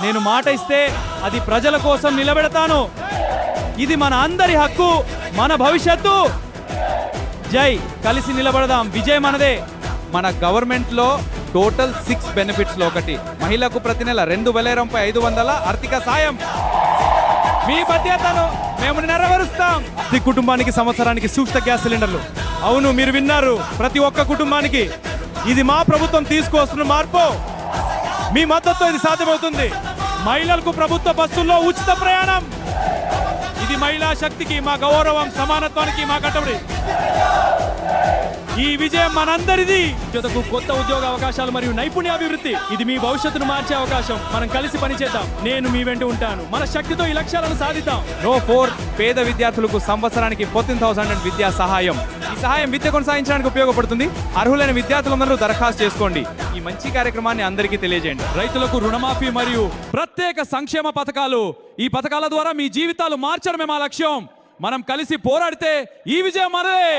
నేను మాట ఇస్తే అది ప్రజల కోసం నిలబెడతాను. ఇది మన అందరి హక్కు, మన భవిష్యత్తు. జై, కలిసి నిలబడదాం, విజయం మనదే. మన గవర్నమెంట్లో టోటల్ 6 బెనిఫిట్స్ లో ఒకటి మహిళకు ప్రతి నెల 2,500 ఆర్థిక సాయం. మీ బాధ్యతను మేము నెరవేరుస్తాం. ప్రతి కుటుంబానికి సంవత్సరానికి సూక్ష్మ గ్యాస్ సిలిండర్లు. అవును, మీరు విన్నారు, ప్రతి ఒక్క కుటుంబానికి. ఇది మా ప్రభుత్వం తీసుకువస్తున్న మార్పు. మీ మద్దతుతో ఇది సాధ్యమవుతుంది. మహిళలకు ప్రభుత్వ బస్సుల్లో ఉచిత ప్రయాణం. ఇది మహిళా శక్తికి మా గౌరవం, సమానత్వానికి మా కట్టుబడి. ఈ విజయం మనందరిది. యువతకు కొత్త ఉద్యోగ అవకాశాలు మరియు నైపుణ్యాభివృద్ధి. ఇది మీ భవిష్యత్తును మార్చే అవకాశం. మనం కలిసి పనిచేద్దాం. నేను మీ వెంట ఉంటాను. మన శక్తితో ఈ లక్ష్యాలను సాధిద్దాం. No 4 పేద విద్యార్థులకు సంవత్సరానికి 14,000 విద్యా సహాయం. ఈ సహాయం విద్య కొనసాగించడానికి ఉపయోగపడుతుంది. అర్హులైన విద్యార్థులందరూ దరఖాస్తు చేసుకోండి. ఈ మంచి కార్యక్రమాన్ని అందరికీ తెలియజేయండి. రైతులకు రుణమాఫీ మరియు ప్రత్యేక సంక్షేమ పథకాలు. ఈ పథకాల ద్వారా మీ జీవితాలు మార్చడమే మా లక్ష్యం. మనం కలిసి పోరాడితే ఈ విజయం మనదే.